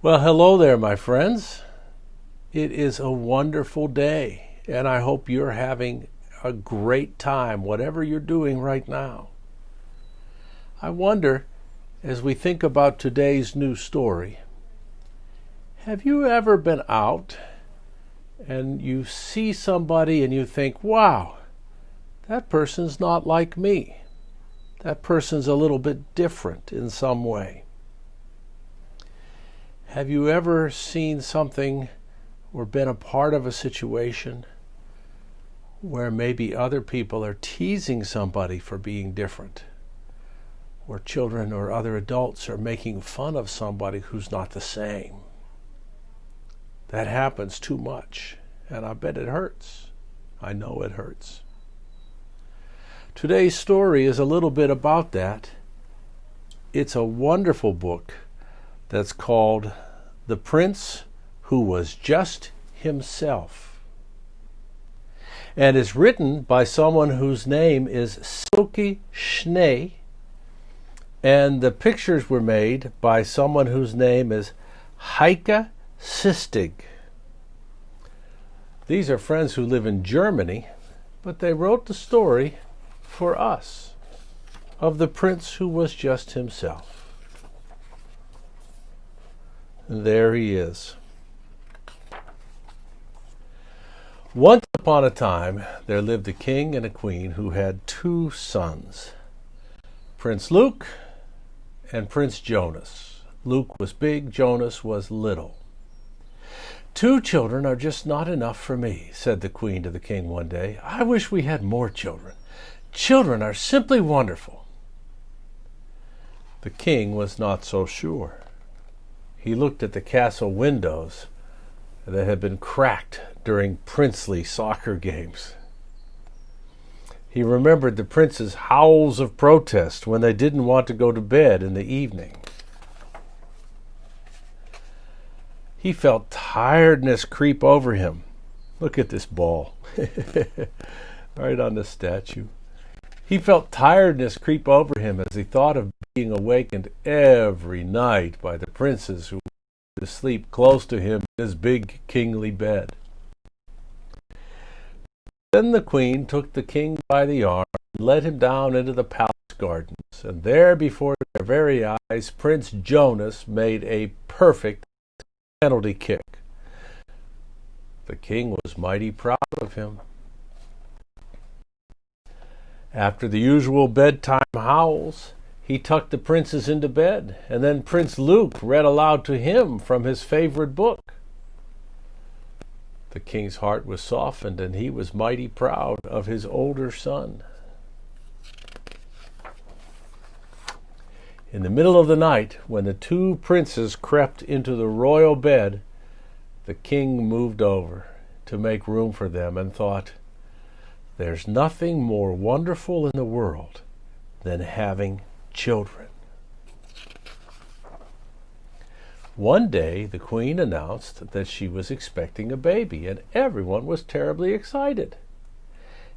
Well, hello there, my friends. It is a wonderful day, and I hope you're having a great time, whatever you're doing right now. I wonder, as we think about today's new story, have you ever been out and you see somebody and you think, wow, that person's not like me. That person's a little bit different in some way. Have you ever seen something or been a part of a situation where maybe other people are teasing somebody for being different? Or children or other adults are making fun of somebody who's not the same? That happens too much, and I bet it hurts. I know it hurts. Today's story is a little bit about that. It's a wonderful book that's called The Prince Who Was Just Himself. And it's written by someone whose name is Silke Schnee. And the pictures were made by someone whose name is Heike Sistig. These are friends who live in Germany, but they wrote the story for us of the prince who was just himself. And there he is. Once upon a time, there lived a king and a queen who had two sons, Prince Luke and Prince Jonas. Luke was big, Jonas was little. "Two children are just not enough for me," said the queen to the king one day. "I wish we had more children. Children are simply wonderful." The king was not so sure. He looked at the castle windows that had been cracked during princely soccer games. He remembered the prince's howls of protest when they didn't want to go to bed in the evening. He felt tiredness creep over him. Look at this ball. Right on the statue. He felt tiredness creep over him as he thought of being awakened every night by the princes who were to sleep close to him in his big kingly bed. Then the queen took the king by the arm and led him down into the palace gardens, and there before their very eyes Prince Jonas made a perfect penalty kick. The king was mighty proud of him. After the usual bedtime howls, he tucked the princes into bed, and then Prince Luke read aloud to him from his favorite book. The king's heart was softened, and he was mighty proud of his older son. In the middle of the night, when the two princes crept into the royal bed, the king moved over to make room for them and thought, "There's nothing more wonderful in the world than having children." One day, the queen announced that she was expecting a baby, and everyone was terribly excited.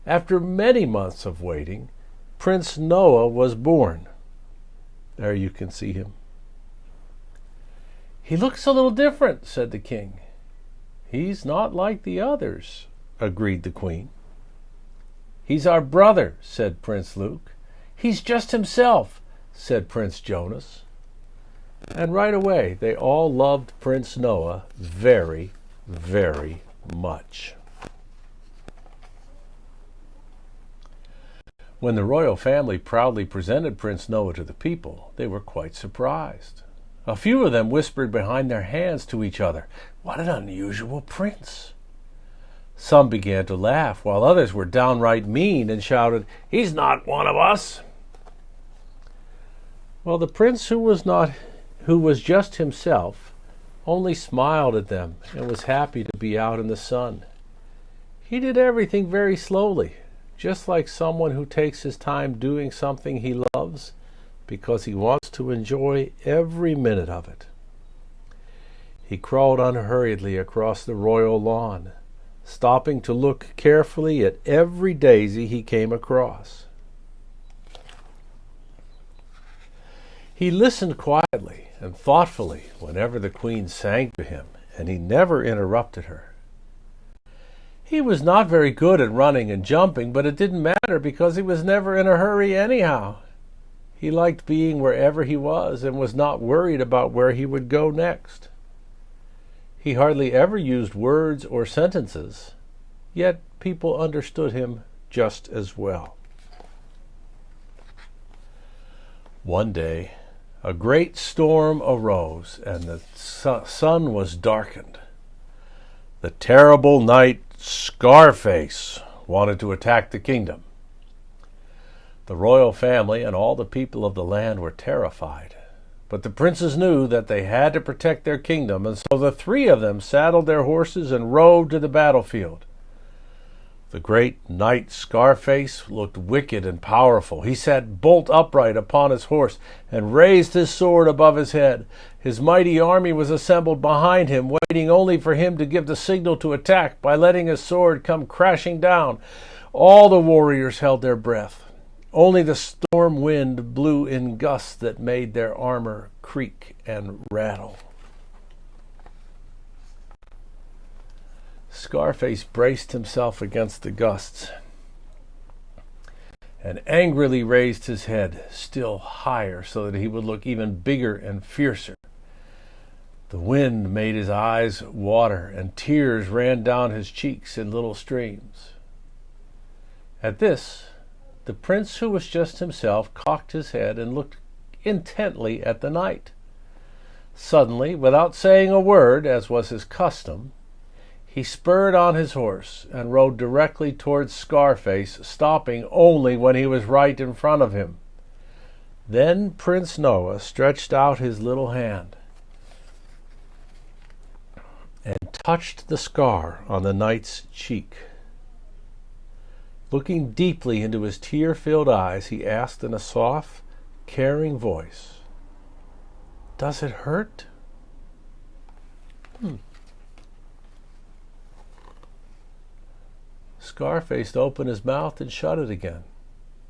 After many months of waiting, Prince Noah was born. There you can see him. "He looks a little different," said the king. "He's not like the others," agreed the queen. "He's our brother," said Prince Luke. "He's just himself," said Prince Jonas. And right away, they all loved Prince Noah very, very much. When the royal family proudly presented Prince Noah to the people, they were quite surprised. A few of them whispered behind their hands to each other, "What an unusual prince." Some began to laugh, while others were downright mean and shouted, "He's not one of us." Well, the prince who was just himself only smiled at them and was happy to be out in the sun. He did everything very slowly, just like someone who takes his time doing something he loves because he wants to enjoy every minute of it. He crawled unhurriedly across the royal lawn, stopping to look carefully at every daisy he came across. He listened quietly and thoughtfully whenever the queen sang to him, and he never interrupted her. He was not very good at running and jumping, but it didn't matter because he was never in a hurry anyhow. He liked being wherever he was and was not worried about where he would go next. He hardly ever used words or sentences, yet people understood him just as well. One day, a great storm arose, and the sun was darkened. The terrible knight Scarface wanted to attack the kingdom. The royal family and all the people of the land were terrified, but the princes knew that they had to protect their kingdom, and so the three of them saddled their horses and rode to the battlefield. The great knight Scarface looked wicked and powerful. He sat bolt upright upon his horse and raised his sword above his head. His mighty army was assembled behind him, waiting only for him to give the signal to attack by letting his sword come crashing down. All the warriors held their breath. Only the storm wind blew in gusts that made their armor creak and rattle. Scarface braced himself against the gusts and angrily raised his head still higher so that he would look even bigger and fiercer. The wind made his eyes water, and tears ran down his cheeks in little streams. At this, the prince, who was just himself, cocked his head and looked intently at the knight. Suddenly, without saying a word, as was his custom, he spurred on his horse and rode directly towards Scarface, stopping only when he was right in front of him. Then Prince Noah stretched out his little hand and touched the scar on the knight's cheek. Looking deeply into his tear-filled eyes, he asked in a soft, caring voice, "Does it hurt?" Scarface opened his mouth and shut it again.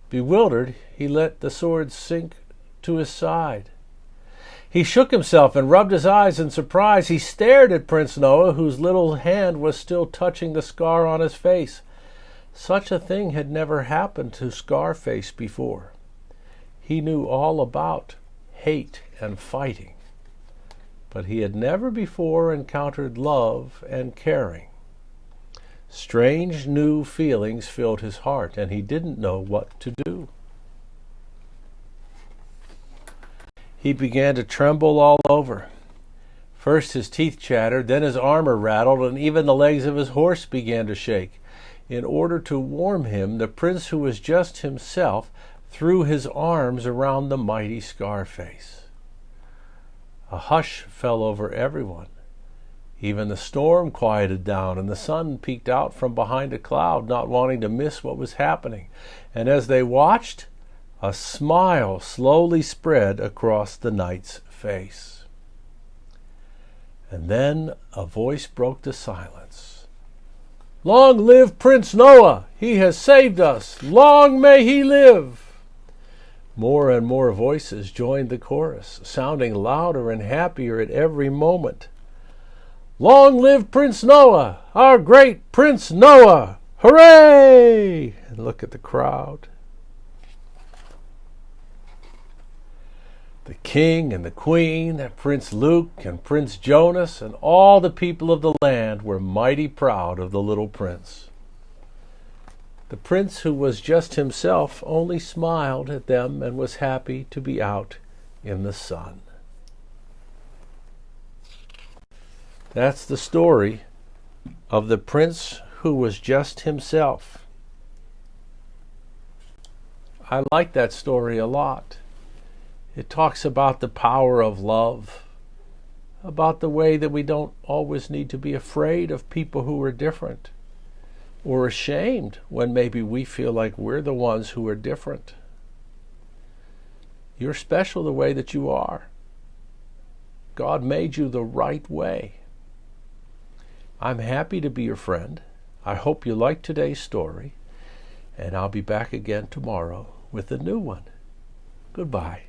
Bewildered, he let the sword sink to his side. He shook himself and rubbed his eyes in surprise. He stared at Prince Noah, whose little hand was still touching the scar on his face. Such a thing had never happened to Scarface before. He knew all about hate and fighting, but he had never before encountered love and caring. Strange new feelings filled his heart, and he didn't know what to do. He began to tremble all over. First his teeth chattered, then his armor rattled, and even the legs of his horse began to shake. In order to warm him, the prince, who was just himself, threw his arms around the mighty Scarface. A hush fell over everyone. Even the storm quieted down, and the sun peeked out from behind a cloud, not wanting to miss what was happening. And as they watched, a smile slowly spread across the knight's face. And then a voice broke the silence. "Long live Prince Noah! He has saved us! Long may he live!" More and more voices joined the chorus, sounding louder and happier at every moment. "Long live Prince Noah! Our great Prince Noah! Hooray!" And look at the crowd. The king and the queen, and Prince Luke and Prince Jonas, and all the people of the land were mighty proud of the little prince. The prince, who was just himself, only smiled at them and was happy to be out in the sun. That's the story of the prince who was just himself. I like that story a lot. It talks about the power of love, about the way that we don't always need to be afraid of people who are different, or ashamed when maybe we feel like we're the ones who are different. You're special the way that you are. God made you the right way. I'm happy to be your friend. I hope you liked today's story, and I'll be back again tomorrow with a new one. Goodbye.